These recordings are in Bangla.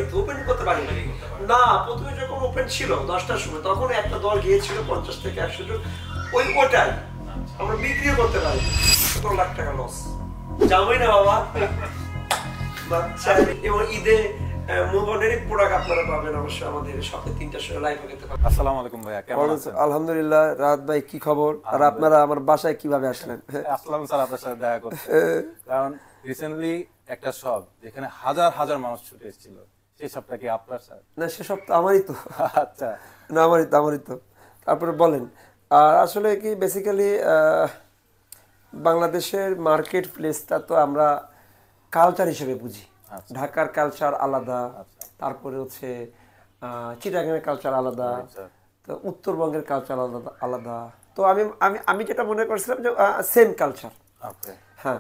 তো ওপেন করতে পারিনি না। প্রথমে যখন ওপেন ছিল 10টার সময়, তখন একটা দল গিয়েছিল 50 থেকে 100 জন, ওটাই আমরা বিক্রিও করতে পারি। 17 লাখ টাকা লস, যাবোই না বাবা। এবং ঈদে মুভনের প্রোডাক্ট আপনারা পাবেন অবশ্যই আমাদের শপে 3টার সময় লাইভ করতে পারবেন। আসসালামু আলাইকুম ভাইয়া, কেমন আছেন? আলহামদুলিল্লাহ। রাত ভাই কি খবর? আর আপনারা আমার বাসায় কিভাবে আসলেন? আসলাম স্যার আপনার সাথে দেখা করতে, কারণ রিসেন্টলি একটা শপ যেখানে হাজার হাজার মানুষ ছুটে এসেছিল, সেই শপটা কি আপনার স্যার? না, সে সব তো আমারই তো। আচ্ছা, না আমারই তো। তারপরে বলেন, আর আসলে কি বেসিক্যালি বাংলাদেশের মার্কেট প্লেসটা তো আমরা কালচার হিসেবে বুঝি। ঢাকার কালচার আলাদা, তারপরে হচ্ছে চিটাগাংয়ের কালচার আলাদা, তো উত্তরবঙ্গের কালচার আলাদা। তো আমি যেটা মনে করছিলাম যে সেম কালচার। হ্যাঁ,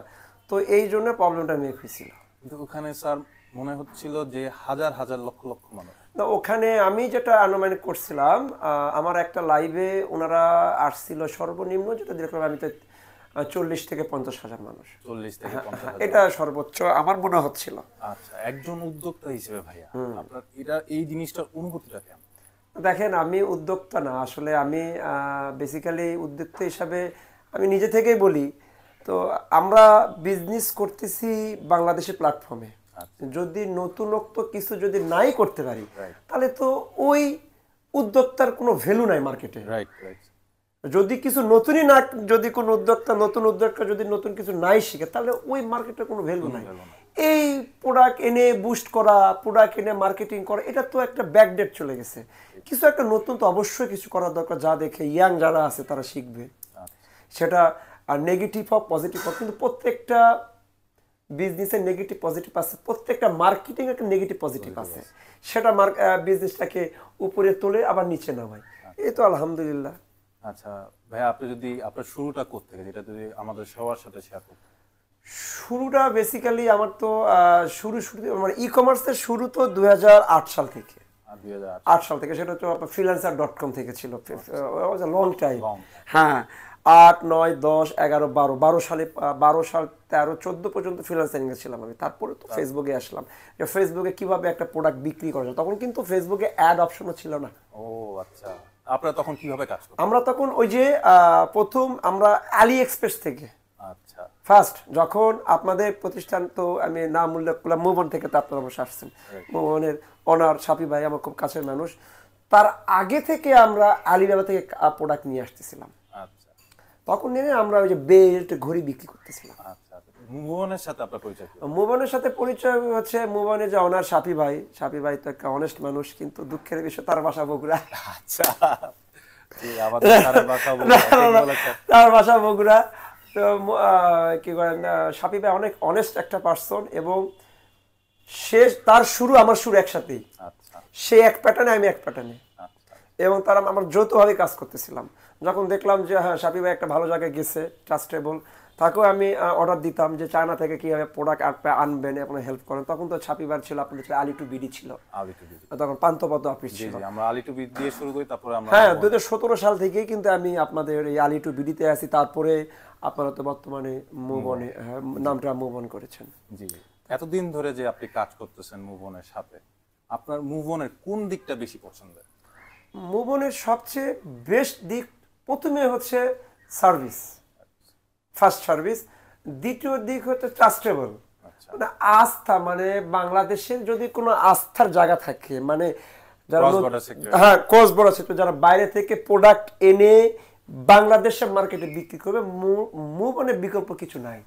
তো এই জন্য প্রবলেমটা মেক হয়েছিল। কিন্তু ওখানে স্যার মনে হচ্ছিল যে হাজার হাজার লক্ষ লক্ষ মানুষ। না, ওখানে আমি যেটা আনুমানিক করছিলাম, আমার একটা লাইভে ওনারা আসছিল সর্বনিম্ন যেটা দেখলাম আমি, তো 40 থেকে 50 হাজার মানুষ। 40 থেকে 50 হাজার, এটা সর্বোচ্চ আমার মনে হচ্ছিল। আচ্ছা, একজন উদ্যোক্তা হিসেবে ভাইয়া আপনার এই জিনিসটার অনুভূতিটা কেমন? দেখেন, আমি উদ্যোক্তা না, আসলে আমি বেসিক্যালি উদ্যোক্তা হিসাবে আমি নিজে থেকেই বলি, তো আমরা বিজনেস করতেছি বাংলাদেশের প্ল্যাটফর্মে। যদি নতুনত্ব কিছু যদি নাই করতে পারি, তাহলে তো ওই উদ্যোক্তার কোনো ভ্যালু নাই মার্কেটে। যদি কিছু নতুনই না, যদি কোনো নতুন উদ্যোক্তা যদি নতুন কিছু নাই শিখে, তাহলে ওই মার্কেটের কোনো ভ্যালু নাই। এই প্রোডাক্ট এনে বুস্ট করা, প্রোডাক্ট এনে মার্কেটিং করা, এটা তো একটা ব্যাকডেট চলে গেছে। কিছু একটা নতুন তো অবশ্যই কিছু করার দরকার, যা দেখে ইয়াং যারা আছে তারা শিখবে। সেটা আর নেগেটিভ হোক পজিটিভ হোক, কিন্তু প্রত্যেকটা বিজনেসের নেগেটিভ পজিটিভ আছে, প্রত্যেকটা মার্কেটিং একটা নেগেটিভ পজিটিভ আছে। সেটা বিজনেসটাকে উপরে তোলে আবার নিচে নামায়। এই তো আলহামদুলিল্লাহ। আচ্ছা ভাইয়া, আপনি যদি আপনার শুরুটা করতে গেলে, এটা যদি আমাদের সবার সাথে শেয়ার করতেন। শুরুটা বেসিক্যালি আমার তো শুরু আমার ই-কমার্সের শুরু তো 2008 সাল থেকে। 2008 সাল থেকে, সেটা হচ্ছে freelancer.com থেকে ছিল। Long time. হ্যাঁ, 8, 9, 10, 11, 12 সালে 12 সাল 13, 14 পর্যন্ত ফ্রিল্যান্সারিং এ ছিলাম আমি। তারপরে তো ফেসবুকে আসলাম, যে ফেসবুকে কিভাবে একটা প্রোডাক্ট বিক্রি করা যায়। তখন কিন্তু ফেসবুকে অ্যাড অপশনও ছিল না। ও আচ্ছা, আপনারা তখন কিভাবে কাজ করতেন? আমরা তখন ওই যে প্রথম আমরা আলি এক্সপ্রেস থেকে, আচ্ছা, ফার্স্ট যখন আপনাদের প্রতিষ্ঠান, তো আমি নাম উল্লেখ করলাম, মুভন থেকে তো আপনারা অবশ্যই আসছেন। মুভনের ওনার শাফি ভাই আমার খুব কাছের মানুষ। তার আগে থেকে আমরা আলিবাবা থেকে প্রোডাক্ট নিয়ে আসতেছিলাম। তখন নিয়ে আমরা ওই যে বেল্ট ঘড়ি বিক্রি করতেছিলাম। মুভনের সাথে আপনার পরিচয়? মুভনের সাথে পরিচয় হচ্ছে মুভনের যে ওনার শাফি ভাই তো একটা অনেস্ট মানুষ, কিন্তু দুঃখের বিষয় তার বাসা বগুড়া। আচ্ছা, তার বাসা বগুড়া। তো কি করেন, শাফি ভাই অনেক অনেস্ট একটা পার্সন, এবং সে তার শুরু আমার শুরু একসাথেই। সে এক প্যাটার্নে, আমি এক প্যাটার্নে, এবং তারা আমরা যৌথভাবে কাজ করতেছিলাম। যখন দেখলাম যে হ্যাঁ শাফি ভাই একটা ভালো জায়গায় গেছে, ট্রাস্টেবল, তাকেও আমি অর্ডার দিতাম যে চায়না থেকে কিভাবে প্রোডাক্ট আনবেন, আপনার হেল্প করেন। তখন তো শাফি ভাই ছিল, আপনাদের আলি টু বিডি ছিল, তখন পান্থপদ্ম অফিস ছিল। আমরা আলি টু বিডি দিয়ে শুরু করি, তারপরে আমরা হ্যাঁ 2017 সাল থেকেই কিন্তু আমি আপনাদের এই আলি টু বিডিতে আছি। তারপরে আপনারা তো বর্তমানে মুভনে নামটা মুভন করেছেন। জি, এতদিন ধরে যে আপনি কাজ করতেছেন মুভনের সাথে, আপনার মুভনের কোন দিকটা বেশি পছন্দের? মুভনের সবচেয়ে বেস্ট দিক প্রথমে হচ্ছে সার্ভিস, ফার্স্ট সার্ভিস। দ্বিতীয় দিক হচ্ছে ট্রাস্টেবল, মানে আস্থা। মানে বাংলাদেশের যদি কোনো আস্থার জায়গা থাকে, মানে যারা হ্যাঁ ক্রস বর্ডার সেক্টর, যারা বাইরে থেকে প্রোডাক্ট এনে বাংলাদেশের মার্কেটে বিক্রি করবে, মুভনের বিকল্প কিছু নাই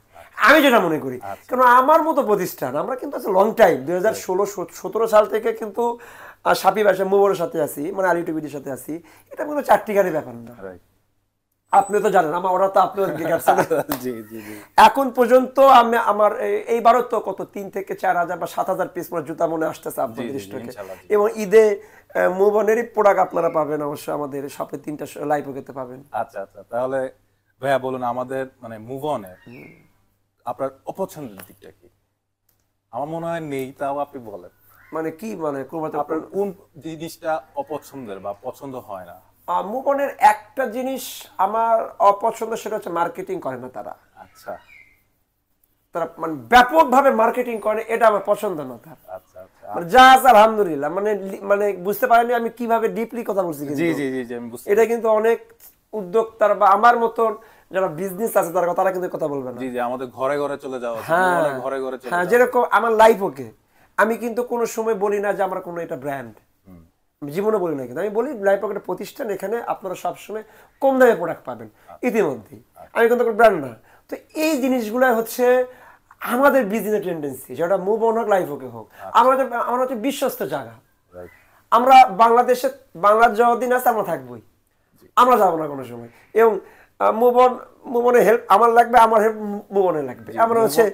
আমি যেটা মনে করি। কারণ আমার মতো প্রতিষ্ঠান, আমরা কিন্তু লং টাইম 2016-17 সাল থেকে কিন্তু শাফি ভাই মুভনের সাথে আছি, মানে আলি টিভির সাথে আছি। এটা কোনো চারটিখানি ব্যাপার না, আপনি তো জানেন, ওরা তো আপনার এখন পর্যন্ত আমি আমার এইবারও তো কত 3 থেকে 4 হাজার বা 7 হাজার পিস জুতা মনে আসতেছে আপনাদের স্টকে। এবং ঈদে মুভনেরই প্রোডাক্ট আপনারা পাবেন অবশ্যই আমাদের শপে 3টা লাইভ করতে পাবেন। আচ্ছা আচ্ছা, তাহলে ভাইয়া বলুন আমাদের মানে মুভনের আপনার অপছন্দের দিকটা কি? আমার মনে হয় নেই, তাও আপনি বলেন। মানে কি, মানে আপনার কোন জিনিসটা অপছন্দের বা পছন্দ হয় না? মুভনের একটা জিনিস আমার অপছন্দ, সেটা হচ্ছে মার্কেটিং করে না তারা। আচ্ছা, তারা মানে ব্যাপকভাবে মার্কেটিং করে, এটা আমার পছন্দ না তার। আচ্ছা আচ্ছা, মানে যা আছে আলহামদুলিল্লাহ, মানে মানে বুঝতে পারেনি আমি কিভাবে ডিপলি কথা বলছি কিন্তু। জি জি জি জি, আমি বুঝতে এটা কিন্তু অনেক উদ্যোক্তার বা আমার মতন যারা বিজনেস আছে তারা কিন্তু কথা বলবে না। জি জি, আমাদের ঘরে ঘরে চলে যাওয়া উচিত, হ্যাঁ অনেক ঘরে ঘরে চলে হ্যাঁ, যাওয়া। যেরকম আমার লাইফ ওকে, আমি কিন্তু কোনো সময় বলি না যে আমার কোনো এটা ব্র্যান্ড, জীবনে বলি না, কিন্তু আমি বলি লাইফ ওকে একটা প্রতিষ্ঠান, এখানে আপনারা সবসময় কম দামে প্রোডাক্ট পাবেন ইতিমধ্যেই, আমি কিন্তু ব্র্যান্ড না। তো এই জিনিসগুলো হচ্ছে আমাদের বিজনেস টেন্ডেন্সি, যেটা মুভ অন হোক লাইফ ওকে হোক, আমাদের আমরা হচ্ছে বিশ্বস্ত জায়গা। Right. আমরা বাংলাদেশে, বাংলার যতদিন আছে আমরা থাকবোই, আমরা যাবো না কোনো সময়। এবং মুভনে হেল্প আমার লাগবে, আমার হেল্প মুভনে লাগবে, আমরা হচ্ছে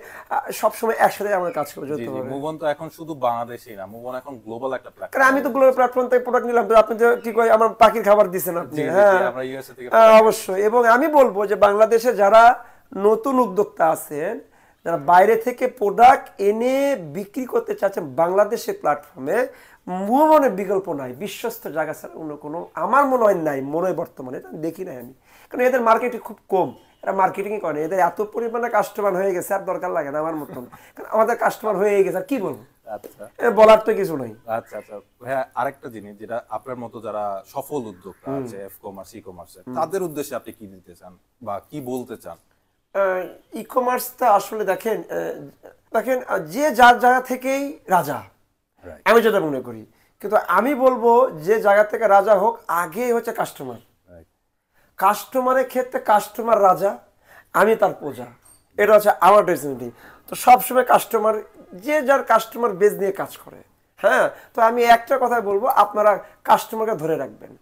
সবসময় একসাথে আমরা কাজ করে যেতে হবে। মুভ অন তো এখন শুধু বাংলাদেশেই না, মুভ অন এখন গ্লোবাল একটা কারণ প্ল্যাটফর্ম। আমি তো গ্লোবাল প্ল্যাটফর্ম থেকে প্রোডাক্ট নিলাম, তো আপনি তো কি কয় আমার পাখির খাবার দিচ্ছেন আপনি। হ্যাঁ আমরা ইউএসএ থেকে অবশ্যই। এবং আমি বলবো যে বাংলাদেশে যারা নতুন উদ্যোক্তা আছেন, যারা বাইরে থেকে প্রোডাক্ট এনে বিক্রি করতে চাচ্ছেন বাংলাদেশের প্ল্যাটফর্মে, মুভনের বিকল্প নাই, বিশ্বস্ত জায়গা ছাড়া অন্য কোনো আমার মনে হয় নাই, মনে হয় বর্তমানে, এটা দেখি নাই আমি। কারণ এদের মার্কেটিং খুব কম, এরা মার্কেটিংই করে, এদের এত পরিমাণে কাস্টমার হয়ে গেছে আর দরকার লাগে না আমার মতন, কারণ আমাদের কাস্টমার হয়ে গেছে আর কি বলবো, আচ্ছা বলার তো কিছু নাই। আচ্ছা আচ্ছা ভাইয়া, আরেকটা জিনিস যেটা আপনার মতো যারা সফল উদ্যোক্তা আছে এফ কমার্স ই কমার্সে, তাদের উদ্দেশ্যে আপনি কি দিতে চান বা কি বলতে চান? ই কমার্সটা আসলে দেখেন দেখেন যে যার জায়গা থেকেই রাজা, Right. আমি যেটা মনে করি। কিন্তু আমি বলবো যে জায়গা থেকে রাজা হোক, আগে হচ্ছে কাস্টমার, Right. কাস্টমারের ক্ষেত্রে কাস্টমার রাজা, আমি তার প্রজা, এটা হচ্ছে আমার ডেসিনেটি। তো সবসময় কাস্টমার, যে যার কাস্টমার বেস নিয়ে কাজ করে। হ্যাঁ, তো আমি একটা কথাই বলবো, আপনারা কাস্টমারকে ধরে রাখবেন।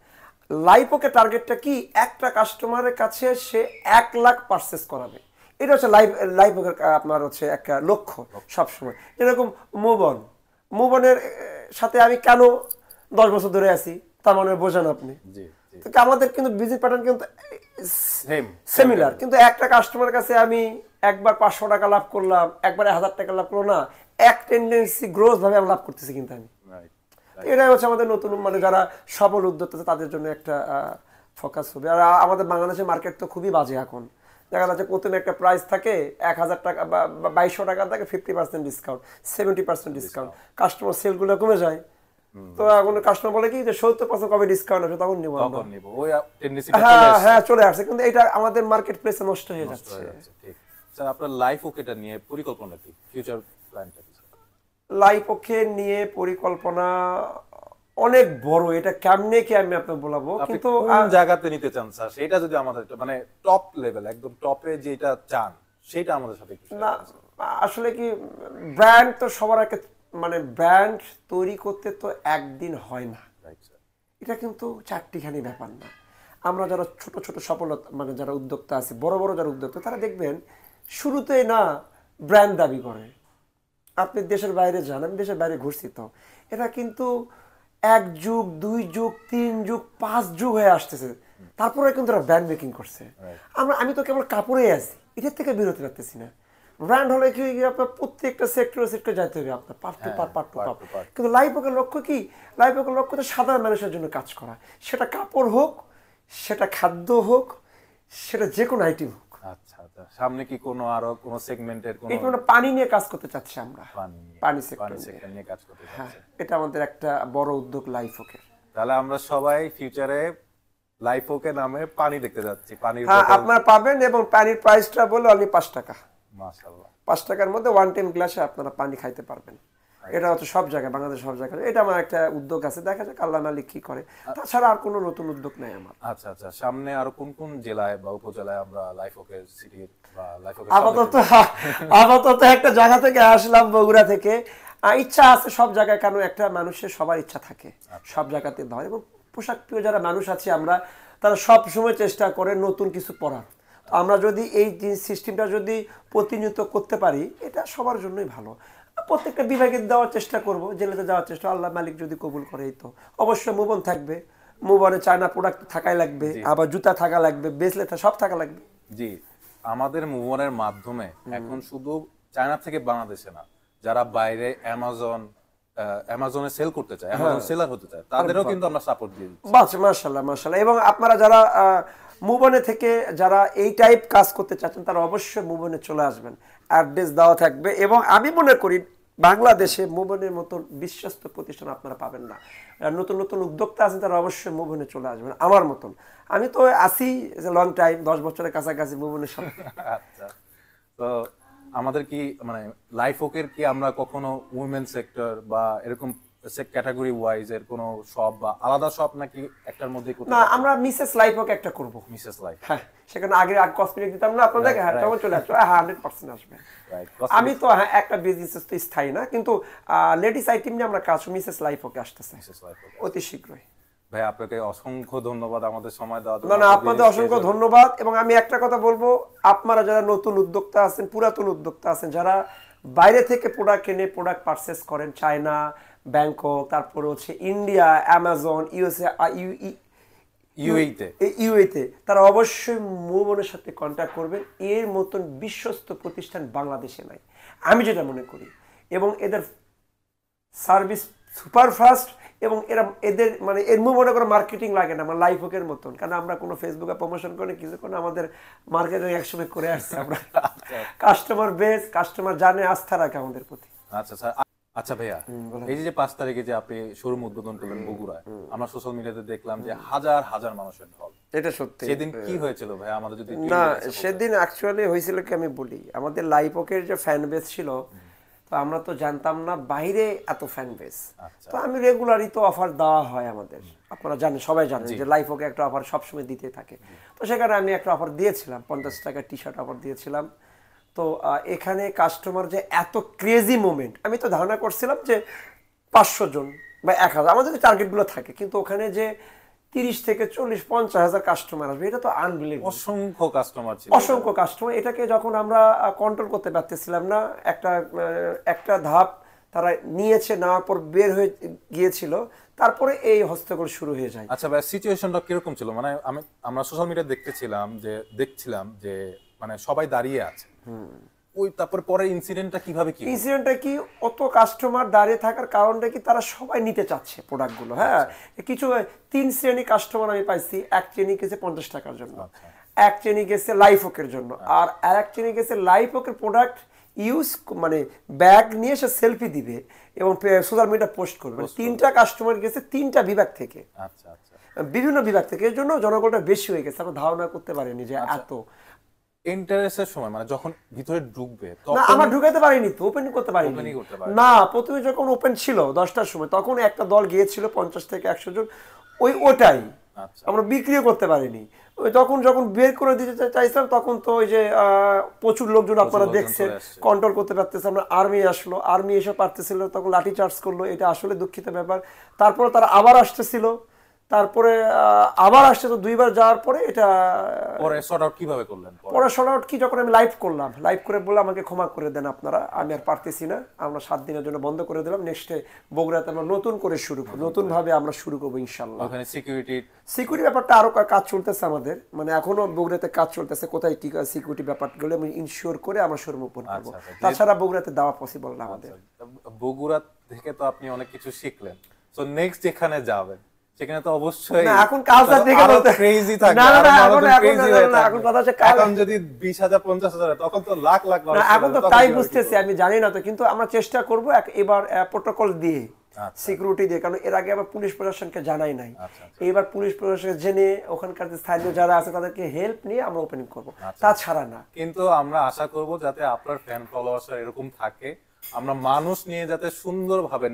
লাইফওকে টার্গেটটা কি, একটা কাস্টমারের কাছে সে 1 লাখ পারচেস করাবে, এটা হচ্ছে লাইফওকের আপনার হচ্ছে একটা লক্ষ্য সবসময়। যেরকম মুভনের সাথে আমি কেন 10 বছর ধরে আছি, তার মানে বোঝেন আপনি। জি জি, তো আমাদের কিন্তু বিজনেস প্যাটার্ন কিন্তু সেম সিমিলার, কিন্তু একটা কাস্টমারের কাছে আমি একবার 500 টাকা লাভ করলাম, একবার 1000 টাকা লাভ করলো না, এক টেন্ডেন্সি গ্রোথ ভাবে আমি লাভ করতেছি কিন্তু আমি। রাইট। এটাই হচ্ছে আমাদের নতুন, মানে যারা সফল উদ্যোক্তা আছে তাদের জন্য একটা ফোকাস হবে। আর আমাদের বাংলাদেশের মার্কেট তো খুবই বাজে এখন, দেখা যাচ্ছে প্রথমে একটা প্রাইস থাকে 1000 টাকা বা 2200 টাকা থাকে, 50% ডিসকাউন্ট, 70% ডিসকাউন্ট, কাস্টমার সেলগুলো কমে যায়। তো এখন কাস্টমার বলে কি যে 70% কবে ডিসকাউন্ট আসবে তখন নিব আমরা। তখন নিব, ওই টেন্ডেন্সিটা চলে হ্যাঁ আসছে। হ্যাঁ চলে আসছে, কিন্তু এটা আমাদের মার্কেট প্লেসে নষ্ট হয়ে যাচ্ছে। ঠিক। স্যার, আপনার লাইফ ওকেটা নিয়ে পরিকল্পনা কি, ফিউচার প্ল্যানটা কি? লাইফ ওকে নিয়ে পরিকল্পনা অনেক বড়, এটা কেমনে কি আমি আপনাকে বলবো, আপনি কিন্তু কোন জায়গাতে নিতে চান স্যার, সেটা যদি আমাদের একটু, মানে টপ লেভেল একদম টপে যেটা চান সেটা আমাদের সাথে একটু share না করুন। আসলে কি, ব্র্যান্ড তো সবার আগে, মানে ব্র্যান্ড তৈরি করতে তো একদিন হয় না, Right, sir. এটা কিন্তু চারটিখানি ব্যাপার না। আমরা যারা ছোট ছোট সফলতা, মানে যারা উদ্যোক্তা আছে, বড় বড় যারা উদ্যোক্তা, তারা দেখবেন শুরুতেই না ব্র্যান্ড দাবি করে। আপনি দেশের বাইরে যান, আমি দেশের বাইরে ঘুরছি, তো এটা কিন্তু 1 যুগ 2 যুগ 3 যুগ 5 যুগ হয়ে আসতেছে, তারপরে কিন্তু ওরা ব্র্যান্ড মেকিং করছে। আমি তো কেবল কাপড়েই আছি, এটার থেকে বিরতি রাখতেছি না। ব্র্যান্ড হলে কি আপনার প্রত্যেকটা সেক্টরে যাইতে হবে, আপনার পার্ট টু পার্ট। কিন্তু লাইফ ওকের লক্ষ্য কি, লাইফ ওকের লক্ষ্য তো সাধারণ মানুষের জন্য কাজ করা, সেটা কাপড় হোক, সেটা খাদ্য হোক, সেটা যে কোনো আইটেম হোক। আচ্ছা আচ্ছা, সামনে কি কোনো আরো কোনো সেগমেন্টের কোনো এই আমরা পানি নিয়ে কাজ করতে চাচ্ছি, আমরা পানি সেক্টর নিয়ে কাজ করতে হ্যাঁ, চাচ্ছেন? এটা আমাদের একটা বড় উদ্যোগ লাইফ ওকে। তাহলে আমরা সবাই ফিউচারে লাইফ ওকে নামে পানি দেখতে যাচ্ছি, পানির হ্যাঁ বোতল। আপনারা পাবেন, এবং পানির প্রাইসটা বলে অনলি 5 টাকা। মাশাআল্লাহ। 5 টাকার মধ্যে 1 টাইম গ্লাসে আপনারা পানি খাইতে পারবেন। এটা হচ্ছে সব জায়গায়, বাংলাদেশ সব জায়গায়, এটা আমার একটা উদ্যোগ আছে, দেখা যাক আল্লাহ মালিক কি করে। তাছাড়া আর কোনো নতুন উদ্যোগ নেই আমার। আচ্ছা আচ্ছা, সামনে আরো কোন কোন জেলায় বা উপজেলায় আমরা লাইফ ওকে সিটি বা লাইফ ওকে আপাতত একটা জায়গা থেকে আসলাম, বগুড়া থেকে। ইচ্ছা আছে সব জায়গায়, কারণ একটা মানুষের সবার ইচ্ছা থাকে সব জায়গাতে দেওয়া, এবং পোশাক প্রিয় যারা মানুষ আছে আমরা, তারা সব সময় চেষ্টা করে নতুন কিছু পড়ার। তো আমরা যদি এই সিস্টেমটা যদি প্রতিনিয়ত করতে পারি, এটা সবার জন্যই ভালো। প্রত্যেকটা বিভাগে দেওয়ার চেষ্টা করব, জেলাতে যাওয়ার চেষ্টা, আল্লাহ মালিক যদি কবুল করে। এই তো অবশ্যই মুভন থাকবে, মুভনে চায়না প্রোডাক্ট থাকাই লাগবে, আবার জুতা থাকা লাগবে, ব্রেসলেট সব থাকা লাগবে। জি, আমাদের মুভনের মাধ্যমে এখন শুধু চায়না থেকে বাংলাদেশে না, যারা বাইরে অ্যামাজনে সেল করতে চায়, অ্যামাজন সেলার হতে চায়, তাদেরও কিন্তু আমরা সাপোর্ট দিই। বাস মাশাআল্লাহ মাশাআল্লাহ। এবং আপনারা যারা মুভনে থেকে যারা এই টাইপ কাজ করতে চাচ্ছেন, তারা অবশ্যই মুভনে চলে আসবেন, অ্যাড্রেস দেওয়া থাকবে। এবং আমি মনে করি বাংলাদেশে মুভনের মতো বিশ্বস্ত প্রতিষ্ঠান আপনারা পাবেন না। নতুন নতুন উদ্যোক্তা আছেন, তারা অবশ্যই মুভনে চলে আসবেন আমার মতন। আমি তো আছি লং টাইম, 10 বছরের কাছাকাছি মুভনের সাথে। আচ্ছা, তো আমাদের কি মানে লাইফওকের কি আমরা কখনো উইমেন সেক্টর বা এরকম ক্যাটাগরি ওয়াইজ এর কোনো শপ বা আলাদা শপ নাকি একটার মধ্যে করতে? না, আমরা মিসেস লাইফওক একটা করব। মিসেস লাইফ, হ্যাঁ, সেখানে আগে কসমেটিক দিতাম না আপনাদেরকে, হ্যাঁ তখন চলে আসবে, 100% আসবে। আমি তো হ্যাঁ একটা বিজনেস তো স্থায়ী না, কিন্তু লেডিস আইটেম নিয়ে আমরা কাজ মিসেস লাইফওকে আসতেছে অতি শীঘ্রই। ভাই আপনাকে অসংখ্য ধন্যবাদ আমাদের সময় দেওয়ার জন্য। না না, আপনাদের অসংখ্য ধন্যবাদ। এবং আমি একটা কথা বলবো, আপনারা যারা নতুন উদ্যোক্তা আছেন, পুরাতন উদ্যোক্তা আছেন, যারা বাইরে থেকে প্রোডাক্ট কিনে প্রোডাক্ট পারচেস করেন, চায়না, ব্যাংকক, তারপরে হচ্ছে ইন্ডিয়া, অ্যামাজন, ইউএতে, তারা অবশ্যই মুভনের সাথে কন্ট্যাক্ট করবেন। এর মতন বিশ্বস্ত প্রতিষ্ঠান বাংলাদেশে নাই আমি যেটা মনে করি। এবং এদের সার্ভিস সুপারফাস্ট, এবং এদের মানে এর মনে করে মার্কেটিং লাগে না, আমার লাইফওকের মতন। কারণ আমরা কোনো ফেসবুকে প্রমোশন করে কিছু করে আমাদের মার্কেটিং একসময় করে আসছে আমরা। কাস্টমার বেস, কাস্টমার জানে, আস্থা রাখে আমাদের প্রতি। আচ্ছা স্যার, আচ্ছা ভাইয়া, এই যে 5 তারিখে যে আপনি শোরুম উদ্বোধন করলেন বগুড়ায়, আমরা সোশ্যাল মিডিয়াতে দেখলাম যে হাজার হাজার মানুষের ঢল। এটা সত্যি। সেদিন কি হয়েছিল ভাই, আমাদের যদি না, সেদিন অ্যাকচুয়ালি হয়েছিল কি, আমি বলি, আমাদের লাইফওকের যে ফ্যান বেস ছিল, তো আমরা তো জানতাম না বাইরে এত ফ্যান বেস। তো আমি রেগুলারই তো অফার দেওয়া হয় আমাদের, আপনারা জানেন, সবাই জানেন যে লাইফওকে একটা অফার সবসময় দিতে থাকে। তো সেখানে আমি একটা অফার দিয়েছিলাম, 50 টাকার টি শার্ট অফার দিয়েছিলাম। তো এখানে কাস্টমার যে এত ক্রেজি মুভমেন্ট, আমি তো ধারণা করছিলাম যে 500 জন বা 1000, আমাদের টার্গেটগুলো থাকে, কিন্তু ওখানে যে 30 থেকে 40-50 হাজার কাস্টমার আসবে, এটা তো আনবিলিভেবল। অসংখ্য কাস্টমার ছিল, অসংখ্য কাস্টমার। এটাকে যখন আমরা কন্ট্রোল করতে পারতেছিলাম না, একটা ধাপ তারা নিয়েছে, নেওয়ার পর বের হয়ে গিয়েছিল, তারপরে এই হস্তক্ষেপ শুরু হয়ে যায়। আচ্ছা ভাই, সিচুয়েশনটা কিরকম ছিল? মানে আমরা সোশ্যাল মিডিয়া দেখছিলাম যে মানে সবাই দাঁড়িয়ে আছে, ওই তারপর পরে ইনসিডেন্টটা কি অত কাস্টমার দাঁড়িয়ে থাকার কারণটা কি, তারা সবাই নিতে চাচ্ছে প্রোডাক্টগুলো। হ্যাঁ, কিছু 3 শ্রেণী কাস্টমার আমি পাইছি। এক শ্রেণী গেছে 50 টাকার জন্য, এক শ্রেণী গেছে লাইফওকের জন্য, আর এক শ্রেণী গেছে লাইফওকের প্রোডাক্ট ইউজ, মানে ব্যাগ নিয়ে সে সেলফি দিবে এবং সোশ্যাল মিডিয়া পোস্ট করবে। 3টা কাস্টমার গেছে 3টা বিভাগ থেকে, বিভিন্ন বিভাগ থেকে। এর জন্য জনগণটা বেশি হয়ে গেছে, আমরা ধারণা করতে পারিনি যে এত ইন্টারেস্টের সময়, মানে যখন ভিতরে ঢুকবে না, আমরা ঢুকাতে পারিনি তো, ওপেন করতে পারিনি না। প্রথমে যখন ওপেন ছিল 10টার সময়, তখন একটা দল গিয়েছিল 50 থেকে 100 জন, ওটাই আমরা বিক্রিও করতে পারিনি। ওই যখন বের করে দিতে চাইছিলাম, তখন তো ওই যে প্রচুর লোকজন আপনারা দেখছেন, কন্ট্রোল করতে পারতেছে আমরা। আর্মি আসলো, আর্মি এসে পারতেছিল, তখন লাঠি চার্জ করলো। এটা আসলে দুঃখিত ব্যাপার। তারপরে তারা আবার আসতেছিল, তারপরে আবার আসছে। তো 2বার যাওয়ার পরে এটা পরে শর্ট আউট কিভাবে করলেন? পরে শর্ট আউট কি, যখন আমি লাইভ করলাম, লাইভ করে বললাম আমাকে ক্ষমা করে দেন আপনারা, আমি আর পারতেছি না, আমরা 7 দিনের জন্য বন্ধ করে দিলাম। নেক্সটে বগুড়াতে আমরা নতুন করে শুরু করব, নতুন ভাবে আমরা শুরু করবো ইনশাআল্লাহ। ওখানে সিকিউরিটি ব্যাপারটা আরো কাজ চলতেছে আমাদের, মানে এখনো বগুড়াতে কাজ চলতেছে, কোথায় কি সিকিউরিটি ব্যাপারগুলো আমি ইনশিওর করে আমরা শোরুম ওপেন করব। তাছাড়া বগুড়াতে দেওয়া পসিবল না আমাদের। বগুড়া থেকে তো আপনি অনেক কিছু শিখলেন, সো নেক্সট যেখানে যাবেন সেখানে তো অবশ্যই না, এখন কাজটা দেখে বলতে ক্রেজি থাকবে। না না না, এখন কথা হচ্ছে এখন যদি 20,000 50,000, তখন তো লাখ লাখ মানুষ। এখন তো তাই বুঝতেছি, আমি জানি না তো, কিন্তু আমরা চেষ্টা করব এবার প্রোটোকল দিয়ে, সিকিউরিটি দিয়ে। কারণ এর আগে আবার পুলিশ প্রশাসনকে জানাই নাই, এবার পুলিশ প্রশাসনকে জেনে ওখানকার যে স্থানীয় যারা আছে তাদেরকে হেল্প নিয়ে আমরা ওপেনিং করব, তাছাড়া না। কিন্তু আমরা আশা করব যাতে আপনার ফ্যান ফলোয়ার্স এরকম থাকে, আমরা মানুষ নিয়ে যাতে সুন্দরভাবে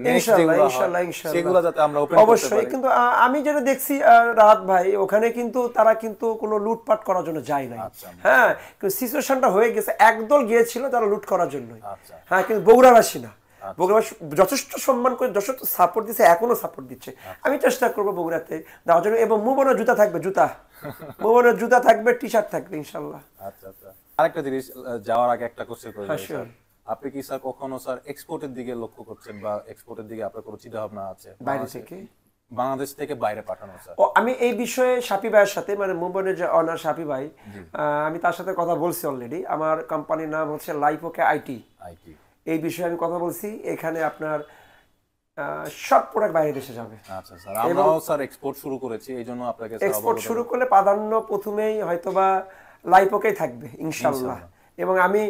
সেগুলো যাতে আমরা ওপেন করতে পারি। অবশ্যই, কিন্তু আমি যেটা দেখছি রাহাত ভাই, ওখানে কিন্তু তারা কিন্তু কোনো লুটপাট করার জন্য যায় নাই। হ্যাঁ, কিন্তু সিচুয়েশনটা হয়ে গেছে, একদল গিয়েছিল তারা লুট করার জন্য। হ্যাঁ, কিন্তু বগুড়াবাসী না, বগুড়াবাসী যথেষ্ট সম্মান করে, যথেষ্ট সাপোর্ট দিচ্ছে, এখনো সাপোর্ট দিচ্ছে। আমি চেষ্টা করবো বগুড়াতে দেওয়ার জন্য। এবং মুভনের জুতা থাকবে, মুভনের জুতা থাকবে, টি শার্ট থাকবে ইনশাল্লাহ। আচ্ছা আচ্ছা, আরেকটা জিনিস যাওয়ার আগে একটা কোশ্চেন করে দিই, আপনি কি স্যার কখনো স্যার এক্সপোর্টের দিকে লক্ষ্য করছেন, বা এক্সপোর্টের দিকে আপনার কোনো চিন্তা ভাবনা আছে বাইরে থেকে, বাংলাদেশ থেকে বাইরে পাঠানো? স্যার আমি এই বিষয়ে শাপি ভাইয়ের সাথে, মানে মুভনের যে অনার শাপি ভাই, আমি তার সাথে কথা বলছি অলরেডি। আমার কোম্পানির নাম হচ্ছে লাইফওকে আইটি। এই বিষয়ে আমি কথা বলছি। এখানে আপনার সব প্রোডাক্ট বাইরে দেশে যাবে। আচ্ছা স্যার, আমরাও স্যার এক্সপোর্ট শুরু করেছি, এইজন্য আপনাকে এক্সপোর্ট শুরু করলে প্রাধান্য প্রথমেই হয়তোবা লাইফওকেই থাকবে ইনশাআল্লাহ। এবং আমি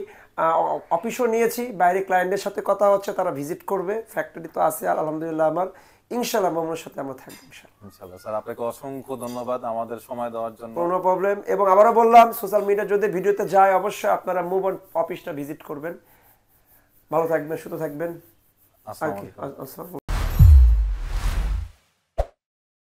অফিসও নিয়েছি, বাইরে ক্লায়েন্টের সাথে কথা হচ্ছে, তারা ভিজিট করবে, ফ্যাক্টরি তো আছে আলহামদুলিল্লাহ আমার, ইনশাল্লাহ মোমোর সাথে আমরা থাকবো ইনশাল্লাহ। ইনশাআল্লাহ স্যার, আপনাকে অসংখ্য ধন্যবাদ আমাদের সময় দেওয়ার জন্য। কোনো প্রবলেম। এবং আবারও বললাম, সোশ্যাল মিডিয়া যদি ভিডিওতে যায় অবশ্যই আপনারা মুভ অন অফিসটা ভিজিট করবেন। ভালো থাকবেন, সুস্থ থাকবেন। আর আসসালামু কি আলাইকুম। আসসালাম।